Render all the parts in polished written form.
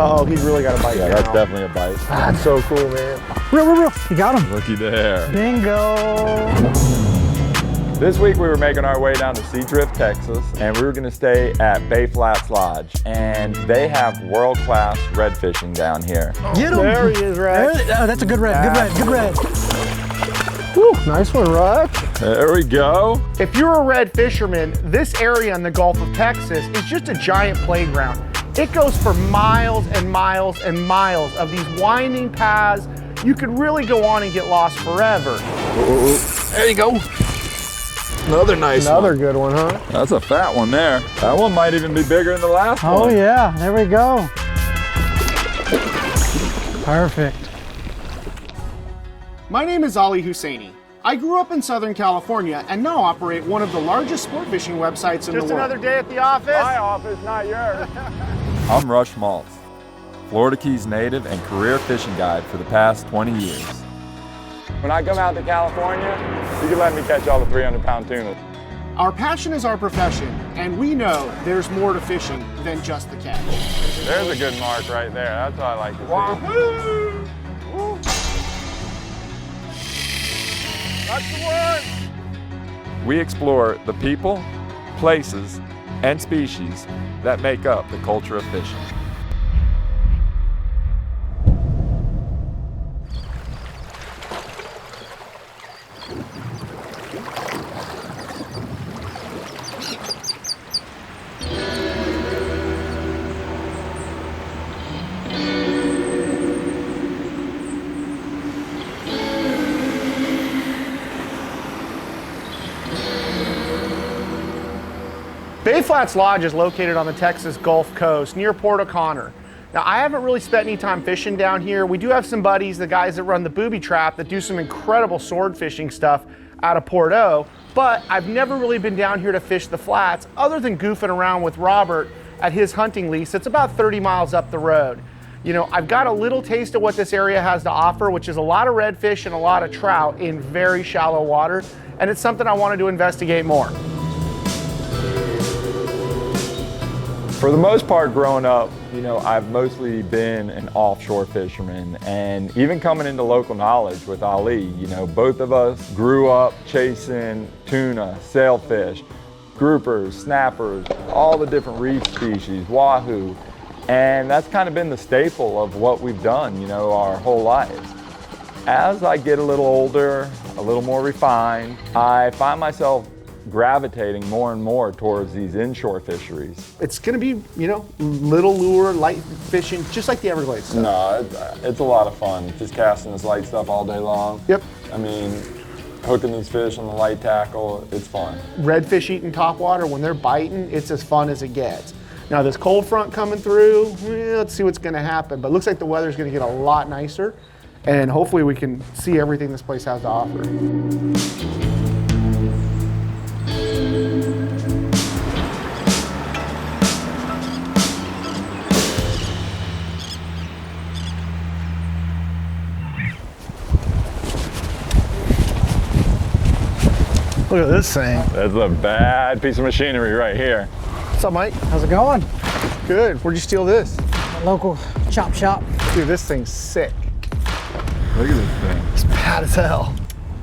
Oh, he's really got a bite. Yeah, now. that's definitely a bite. That's so cool, man. Real. You got him. Looky there. Bingo. This week we were making our way down to Seadrift, Texas, and we were gonna stay at Bay Flats Lodge. And they have world-class red fishing down here. Get him. There he is, Red. Oh, that's a good red, good red. Woo, nice one, Red. There we go. If you're a red fisherman, this area in the Gulf of Texas is just a giant playground. It goes for miles and miles and miles of these winding paths. You could really go on and get lost forever. There you go. Another nice one. Another good one, huh? That's a fat one there. That one might even be bigger than the last one. Oh yeah, there we go. Perfect. My name is Ali Hussaini. I grew up in Southern California and now operate one of the largest sport fishing websites in the world. Just another day at the office? My office, not yours. I'm Rush Maltz, Florida Keys native and career fishing guide for the past 20 years. When I come out to California, you can let me catch all the 300-pound tuna. Our passion is our profession, and we know there's more to fishing than just the catch. There's a good mark right there. That's what I like to see. Wahoo! That's the one! We explore the people, places, and species that make up the culture of fishing. Bay Flats Lodge is located on the Texas Gulf Coast near Port O'Connor. Now, I haven't really spent any time fishing down here. We do have some buddies, the guys that run the booby trap, that do some incredible sword fishing stuff out of Port O, but I've never really been down here to fish the flats other than goofing around with Robert at his hunting lease. It's about 30 miles up the road. You know, I've got a little taste of what this area has to offer, which is a lot of redfish and a lot of trout in very shallow water, and it's something I wanted to investigate more. For the most part, growing up, you know, I've mostly been an offshore fisherman, and even coming into local knowledge with Ali, you know, both of us grew up chasing tuna, sailfish, groupers, snappers, all the different reef species, wahoo, and that's kind of been the staple of what we've done, you know, our whole lives. As I get a little older, a little more refined, I find myself gravitating more and more towards these inshore fisheries. It's gonna be, you know, little lure, light fishing, just like the Everglades stuff. No, it's a lot of fun. Just casting this light stuff all day long. Yep. I mean, hooking these fish on the light tackle, it's fun. Redfish eating topwater, when they're biting, it's as fun as it gets. Now this cold front coming through, let's see what's gonna happen. But it looks like the weather's gonna get a lot nicer, and hopefully we can see everything this place has to offer. Look at this thing. That's a bad piece of machinery right here. What's up, Mike? How's it going? Good. Where'd you steal this? Local chop shop. Dude, this thing's sick. Look at this thing. It's bad as hell.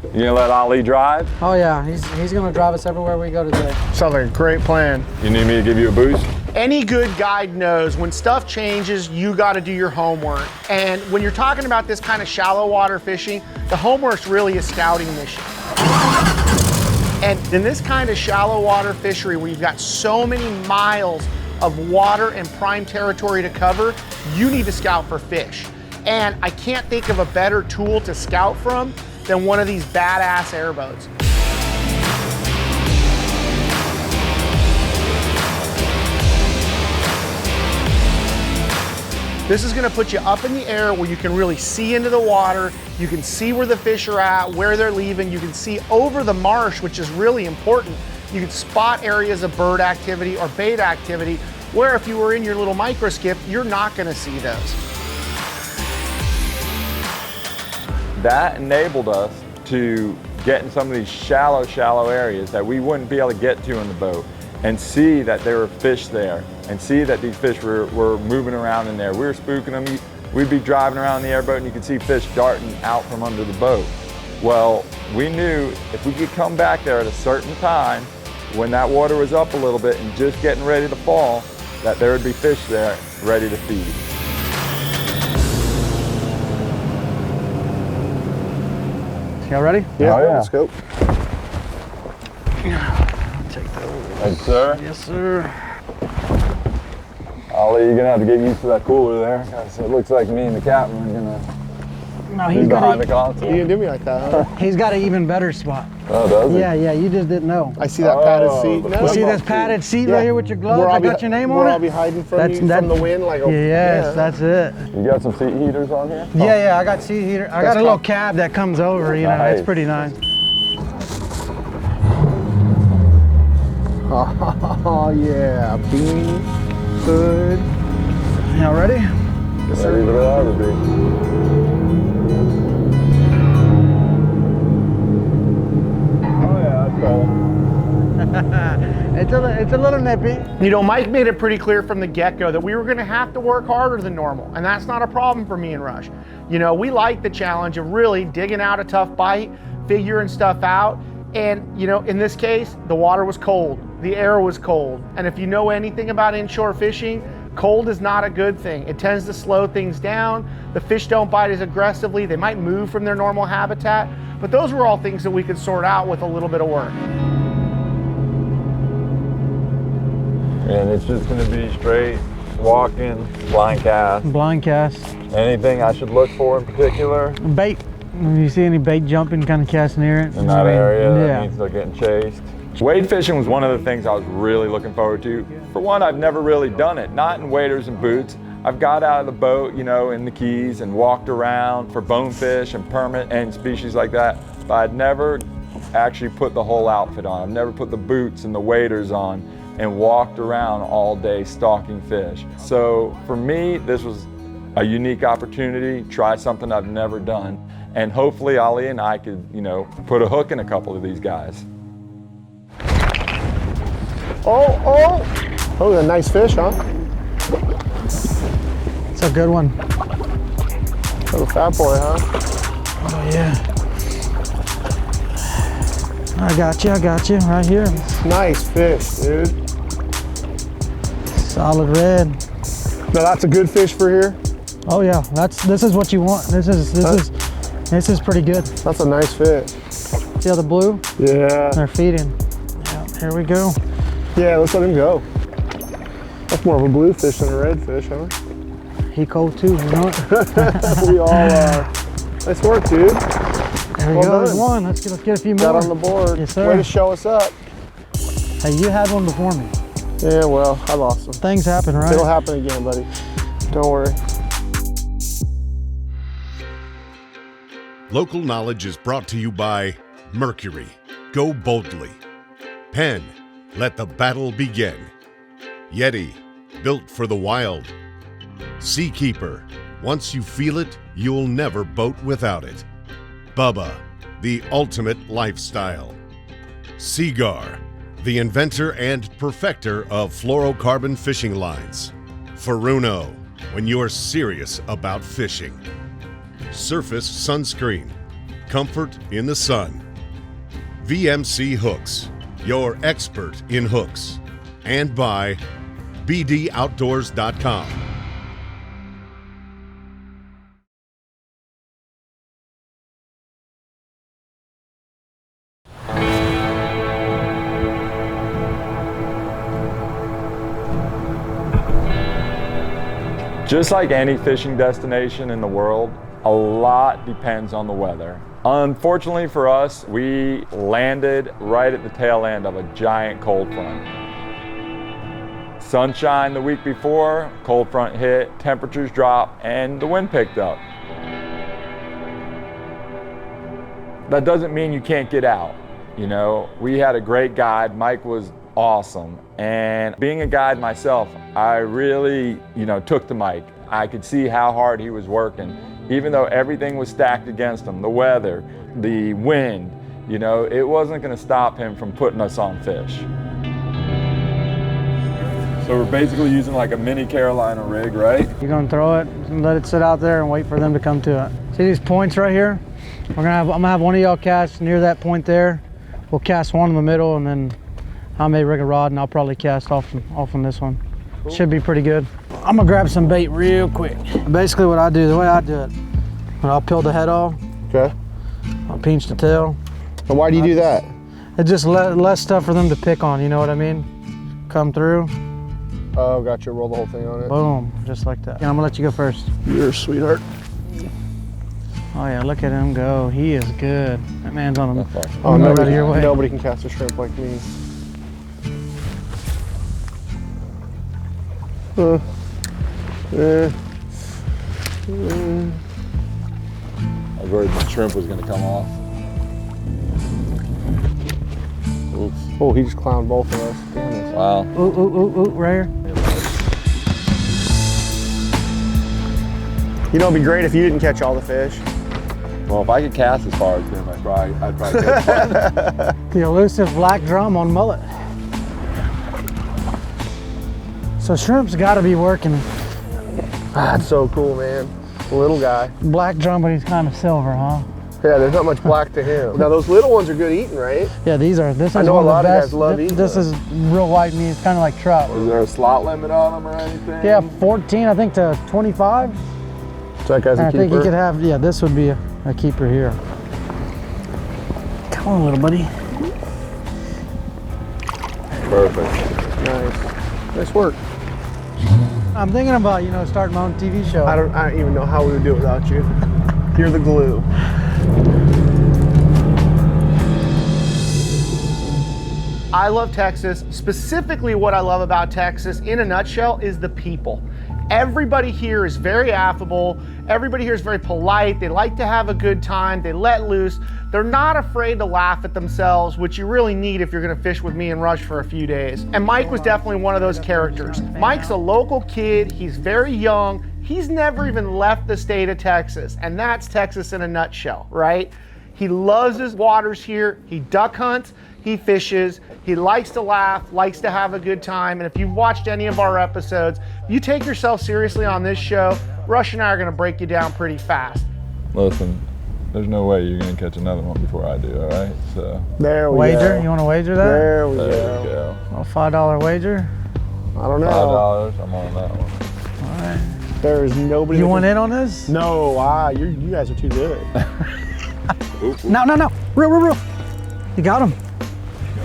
You gonna let Ali drive? Oh yeah, he's gonna drive us everywhere we go today. Sounds like a great plan. You need me to give you a boost? Any good guide knows when stuff changes, you gotta do your homework. And when you're talking about this kind of shallow water fishing, the homework's really a scouting mission. And in this kind of shallow water fishery where you've got so many miles of water and prime territory to cover, you need to scout for fish. And I can't think of a better tool to scout from than one of these badass airboats. This is gonna put you up in the air where you can really see into the water, you can see where the fish are at, where they're leaving, you can see over the marsh, which is really important. You can spot areas of bird activity or bait activity, where if you were in your little micro skip, you're not gonna see those. That enabled us to get in some of these shallow areas that we wouldn't be able to get to in the boat. and see that there were fish there and see that these fish were moving around in there. We were spooking them. We'd be driving around the airboat and you could see fish darting out from under the boat. Well, we knew if we could come back there at a certain time when that water was up a little bit and just getting ready to fall, that there would be fish there ready to feed. Y'all ready? Yeah, Oh, yeah. let's go. Take that over. Thanks, sir. Yes, sir. Ollie, you're gonna have to get used to that cooler there, because it looks like me and the captain are gonna No, be he's behind the got console. You didn't do me like that, huh? he's got an even better spot. Oh, does it? Yeah, you just didn't know. I see that padded Oh, seat. the No, You see football this padded seat Yeah. right here with your gloves? Where I I'll be- got your name where on it? I'll be hiding from That's- you that- from the wind, like a Yes, that's it. You got some seat heaters on here? Yeah, I got seat heater. I got a little cool. cab that comes over, you know, Nice. it's pretty nice. Oh yeah, beanie, hood. Y'all ready? Yes, Ready sir. for that, or be? Oh yeah, that's cool. It's a little nippy. You know, Mike made it pretty clear from the get-go that we were gonna have to work harder than normal, and that's not a problem for me and Rush. You know, we like the challenge of really digging out a tough bite, figuring stuff out, and you know, in this case, the water was cold, the air was cold, and if you know anything about inshore fishing, cold is not a good thing. It tends to slow things down. The fish don't bite as aggressively. They might move from their normal habitat, but those were all things that we could sort out with a little bit of work. And it's just gonna be straight walking, blind cast. Blind cast. Anything I should look for in particular Bait. If you see any bait jumping, kind of cast near it. in that area that Yeah. means they're getting chased? Wade fishing was one of the things I was really looking forward to. For one, I've never really done it, not in waders and boots. I've got out of the boat, you know, in the Keys and walked around for bonefish and permit and species like that, but I'd never actually put the whole outfit on. I've never put the boots and the waders on and walked around all day stalking fish. So for me, this was a unique opportunity, try something I've never done, and hopefully Ollie and I could, you know, put a hook in a couple of these guys. Oh, a nice fish, huh? It's a good one. Little fat boy, huh? Oh yeah. I got you, right here. Nice fish, dude. Solid red. Now that's a good fish for here. Oh yeah, this is what you want. This is pretty good. That's a nice fish. See how the blue? Yeah. They're feeding. Yeah, here we go. Yeah, let's let him go. That's more of a blue fish than a red fish, huh? He cold too, you know it? We all are. Nice work, dude. There we Well go, there's done. one. Let's get a few more. Got on the board. Yes, sir. Way to show us up. Hey, you had one before me. Yeah, well, I lost him. Things happen, right? It'll happen again, buddy. Don't worry. Local knowledge is brought to you by Mercury, Go Boldly. Penn, Let the Battle Begin. YETI, Built for the Wild. Seakeeper, once you feel it, you'll never boat without it. Bubba, the ultimate lifestyle. Seagar, the inventor and perfecter of fluorocarbon fishing lines. Furuno, when you're serious about fishing. Surface Sunscreen, comfort in the sun. VMC Hooks, your expert in hooks. And by bdoutdoors.com. Just like any fishing destination in the world, a lot depends on the weather. Unfortunately for us, we landed right at the tail end of a giant cold front. Sunshine the week before, cold front hit, temperatures dropped, and the wind picked up. That doesn't mean you can't get out. You know, we had a great guide. Mike was awesome. And being a guide myself, I really, took to Mike. I could see how hard he was working. Even though everything was stacked against him, the weather, the wind, it wasn't gonna stop him from putting us on fish. So we're basically using like a mini Carolina rig, right? You're gonna throw it and let it sit out there and wait for them to come to it. See these points right here? I'm gonna have one of y'all cast near that point there. We'll cast one in the middle, and then I may rig a rod, and I'll probably cast off on this one. Cool. Should be pretty good. I'm gonna grab some bait real quick. Basically what I do, the way I do it, I'll peel the head off. Okay. I'll pinch the tail. And why do you do that? It's just less stuff for them to pick on, you know what I mean? Come through. Oh, gotcha. Roll the whole thing on it. Boom, just like that. Yeah, I'm gonna let you go first. You're a sweetheart. Oh yeah, look at him go. He is good. That man's on him. Oh, out of your way. Nobody can cast a shrimp like me. I was worried the shrimp was gonna come off. Oops. Oh, he just clowned both of us. Damn it. Wow. Ooh, right here. You know, it'd be great if you didn't catch all the fish. Well, if I could cast as far as him, I'd probably catch one. The elusive black drum on mullet. So shrimp's gotta be working. That's so cool, man. Little guy. Black drum, but he's kind of silver, huh? Yeah, there's not much black to him. Now those little ones are good eating, right? Yeah, this is I know one a lot of the of best. guys love eating This is real white meat. It's kind of like trout. Is there a slot limit on them or anything? Yeah, 14, I think, to 25. So that guy's a And I think you keeper? could have, yeah, this would be a keeper here. Come on, little buddy. Perfect. Nice. Nice work. I'm thinking about, you know, starting my own TV show. I don't even know how we would do it without you. You're the glue. I love Texas. Specifically, what I love about Texas, in a nutshell, is the people. Everybody here is very affable. Everybody here is very polite. They like to have a good time. They let loose. They're not afraid to laugh at themselves, which you really need if you're gonna fish with me and Rush for a few days. And Mike was definitely one of those characters. Mike's a local kid. He's very young. He's never even left the state of Texas. And that's Texas in a nutshell, right? He loves his waters here. He duck hunts. He fishes, he likes to laugh, likes to have a good time. And if you've watched any of our episodes, you take yourself seriously on this show, Rush and I are gonna break you down pretty fast. Listen, there's no way you're gonna catch another one before I do, all right? So There we Wager? go. You want to wager that? There we there go. we go. A $5 wager? I don't know. $5, I'm on that one. All right. There is nobody. You that want can- in on this? No, you guys are too good. Oop, oop. No. Real. You got him.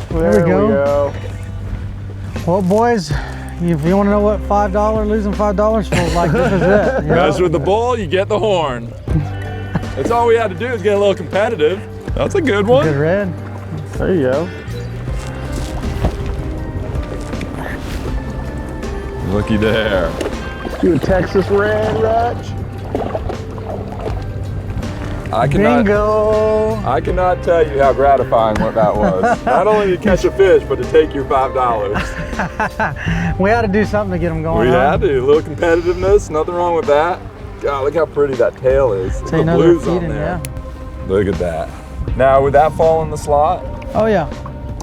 There we go. Well, boys, if you want to know what losing $5 feels like, this is it. You know? Mess with the bull, you get the horn. That's all we had to do is get a little competitive. That's a good one. Good red. There you go. Looky there. You a Texas red, Rutch? Bingo. I cannot tell you how gratifying what that was. Not only to catch a fish, but to take your $5. We had to do something to get them going. We huh? had to. A little competitiveness, nothing wrong with that. God, look how pretty that tail is. So The you know they're blues on feeding, there. yeah. Look at that. Now, would that fall in the slot? Oh yeah.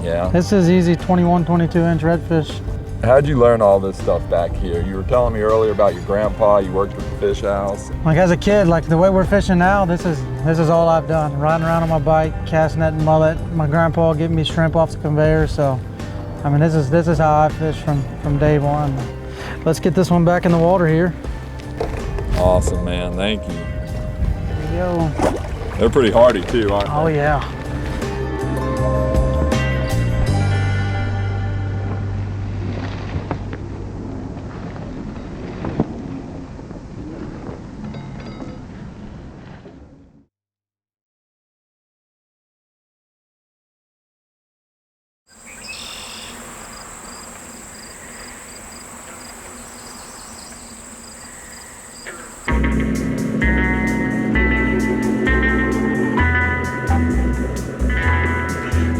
Yeah. This is easy 21, 22-inch redfish. How'd you learn all this stuff back here? You were telling me earlier about your grandpa, you worked with the fish house. Like as a kid, like the way we're fishing now, this is all I've done. Riding around on my bike, casting net and mullet. My grandpa giving me shrimp off the conveyor. So, I mean, this is how I fish from day one. Let's get this one back in the water here. Awesome, man. Thank you. There we go. They're pretty hardy too, aren't they? Oh yeah.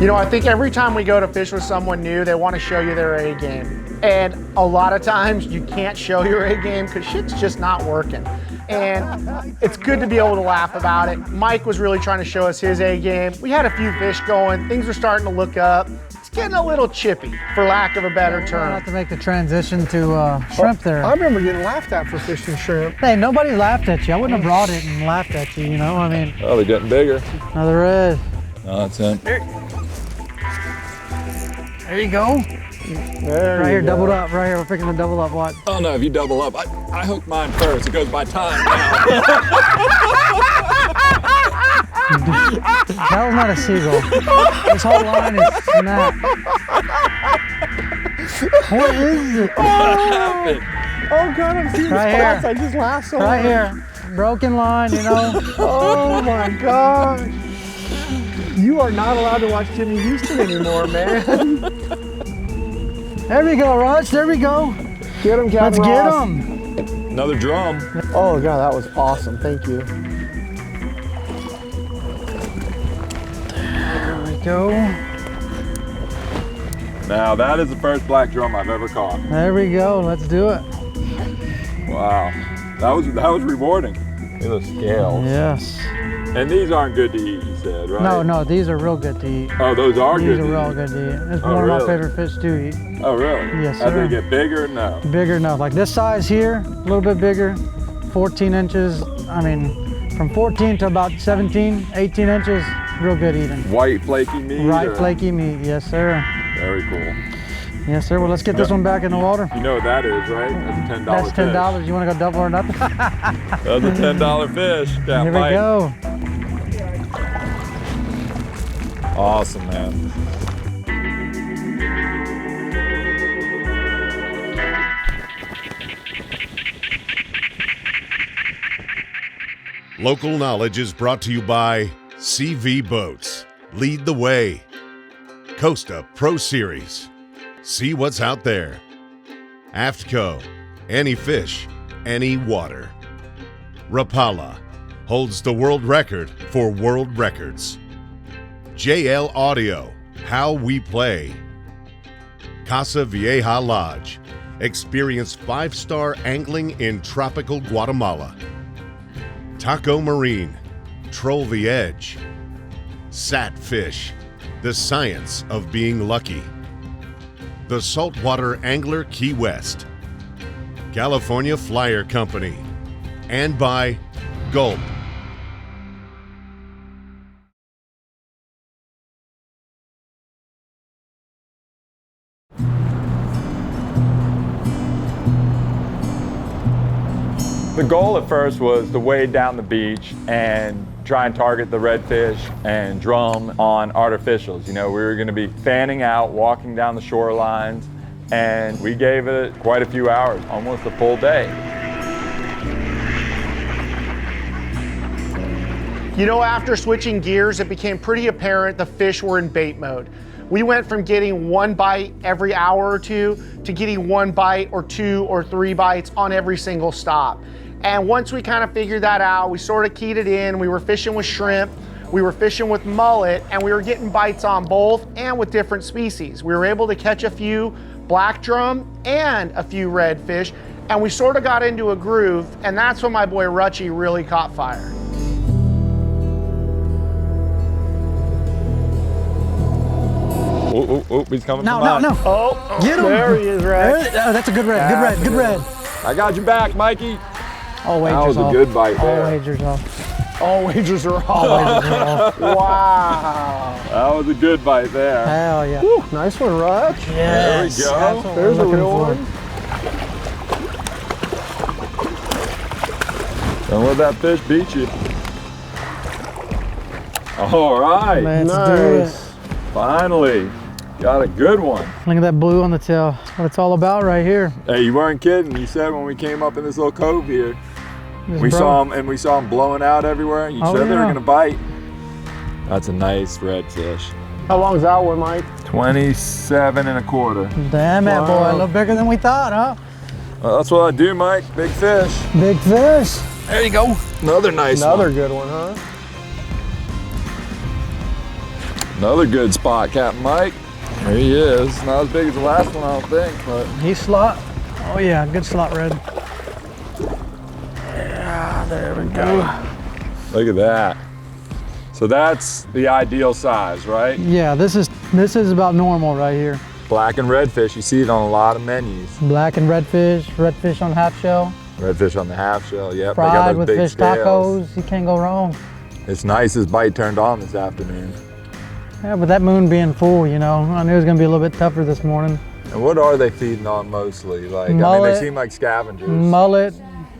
You know, I think every time we go to fish with someone new, they want to show you their A game. And a lot of times you can't show your A game because shit's just not working. And it's good to be able to laugh about it. Mike was really trying to show us his A game. We had a few fish going. Things were starting to look up. It's getting a little chippy, for lack of a better We're gonna term. have to make the transition to shrimp there. I remember getting laughed at for fishing shrimp. Hey, nobody laughed at you. I wouldn't have brought it and laughed at you, you know? I mean, Oh, they're getting bigger. another red. No, that's him. There you go. There Right you here, go. doubled up. Right here, we're picking the double up. Watch. Oh no, if you double up, I hooked mine first. It goes by time now. That was not a seagull. This whole line is snapped. What is it? Oh God, I'm seeing Right spots. here. I just laughed so Right hard. here. Broken line, you know? Oh my gosh. You are not allowed to watch Jimmy Houston anymore, man. There we go, Raj. There we go. Get him, Let's Captain get Ross. him. Another drum. Oh God, that was awesome. Thank you. There we go. Now that is the first black drum I've ever caught. There we go. Let's do it. Wow, that was rewarding. Look at those scales. Yes. And these aren't good to eat, you said, right? No, these are real good to eat. Oh, those are These good are to real eat. good to eat. It's Oh, one of my really? favorite fish to eat. Oh, really? Yes, As sir. they get bigger, no. Bigger enough. Like this size here, a little bit bigger, 14 inches. I mean, from 14 to about 17, 18 inches, real good eating. White flaky meat? Right or- flaky meat, yes sir. Very cool. Yes sir, well let's get this one back in the water. You know what that is, right? That's a $10 That's fish. $10, you wanna go double or nothing? That's a $10 fish. Can't Here we bite. go. Awesome, man. Local knowledge is brought to you by CV Boats. Lead the way. Costa Pro Series. See what's out there. AFTCO. Any fish, any water. Rapala holds the world record for world records. JL Audio. How we play. Casa Vieja Lodge. Experience 5-star angling in tropical Guatemala. Taco Marine. Troll the Edge. Sat Fish. The science of being lucky. The Saltwater Angler Key West. California Flyer Company. And by Gulp. The goal at first was to wade down the beach and try and target the redfish and drum on artificials. You know, we were gonna be fanning out, walking down the shorelines, and we gave it quite a few hours, almost a full day. You know, after switching gears, it became pretty apparent the fish were in bait mode. We went from getting one bite every hour or two to getting one bite or 2 or 3 bites on every single stop. And once we kind of figured that out, we sort of keyed it in. We were fishing with shrimp, we were fishing with mullet, and we were getting bites on both and with different species. We were able to catch a few black drum and a few redfish, and we sort of got into a groove, and that's when my boy Rutchie really caught fire. Oh, he's coming No, from no, behind. no. Oh, Get him. there he is, right? Oh, that's a good red, good red, good red. I got your back, Mikey. All That wagers was a off. good bite All there. wagers off. All wagers are All off. wagers are off. Wow. That was a good bite there. Hell yeah. Whew, nice one, Rutch. Yes, go. that's what There's we're a looking real for. one. Don't let that fish beat you. All right, Let's do Nice. it. finally. Got a good one. Look at that blue on the tail. That's what it's all about right here. Hey, you weren't kidding. You said when we came up in this little cove here, This we bro- saw them blowing out everywhere. You Oh, said they were yeah. gonna bite. That's a nice redfish. How long's that one, Mike? 27 1/4. Damn it, boy. Wow. A little bigger than we thought, huh? Well, that's what I do, Mike. Big fish. Big fish. There you go. Another nice Another one. good one, huh? Another good spot, Captain Mike. There he is. Not as big as the last one, I don't think, but He's slot. Oh yeah, good slot red. Yeah, there we go. look at that. So that's the ideal size, right? Yeah, this is about normal right here. Black and redfish, you see it on a lot of menus. Black and redfish on half shell. Redfish on the half shell, yep. Fried they got those with big fish scales. tacos, you can't go wrong. It's nice his bite turned on this afternoon. Yeah, but that moon being full, you know, I knew it was gonna be a little bit tougher this morning. And what are they feeding on mostly? Like, I mean, Mullet, they seem like scavengers. Mullet,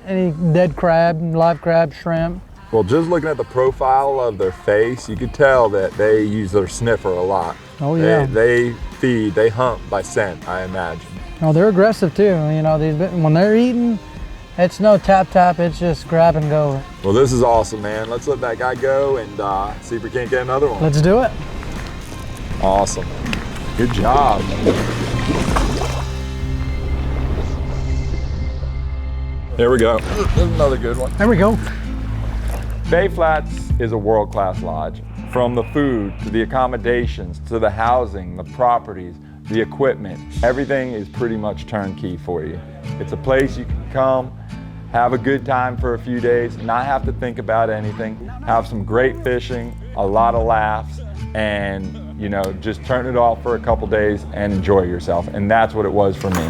any dead crab, live crab, shrimp. Well, just looking at the profile of their face, you could tell that they use their sniffer a lot. Oh yeah. They feed, they hunt by scent, I imagine. Oh, they're aggressive too. You know, when they're eating, it's no tap tap, it's just grab and go. Well, this is awesome, man. Let's let that guy go and see if we can't get another one. Let's do it. Awesome. Good job. There we go. There's another good one. There we go. Bay Flats is a world-class lodge. From the food, to the accommodations, to the housing, the properties, the equipment, everything is pretty much turnkey for you. It's a place you can come, have a good time for a few days, not have to think about anything, have some great fishing, a lot of laughs, and you know, just turn it off for a couple days and enjoy yourself. And that's what it was for me.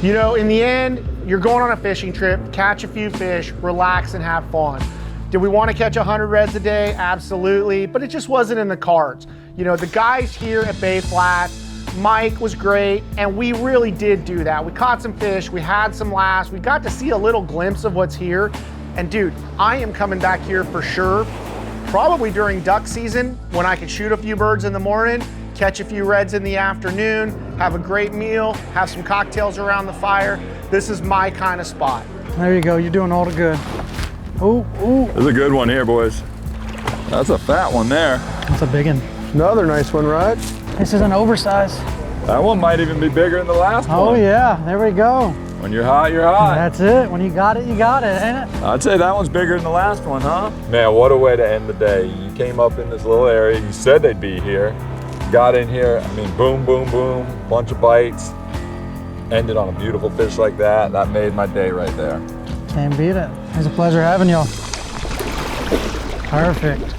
You know, in the end, you're going on a fishing trip, catch a few fish, relax and have fun. Did we want to catch 100 reds a day? Absolutely, but it just wasn't in the cards. You know, the guys here at Bay Flats, Mike was great, and we really did do that. We caught some fish, we had some laughs, we got to see a little glimpse of what's here. And dude, I am coming back here for sure, probably during duck season, when I can shoot a few birds in the morning, catch a few reds in the afternoon, have a great meal, have some cocktails around the fire. This is my kind of spot. There you go, you're doing all the good. Ooh, ooh. There's a good one here, boys. That's a fat one there. That's a big one. Another nice one, right? This is an oversized. That one might even be bigger than the last one. Oh yeah, there we go. When you're hot, you're hot. That's it, when you got it, ain't it? I'd say that one's bigger than the last one, huh? Man, what a way to end the day. You came up in this little area, you said they'd be here. Got in here, I mean, boom, boom, boom, bunch of bites. Ended on a beautiful fish like that. That made my day right there. Can't beat it. It's a pleasure having y'all. Perfect.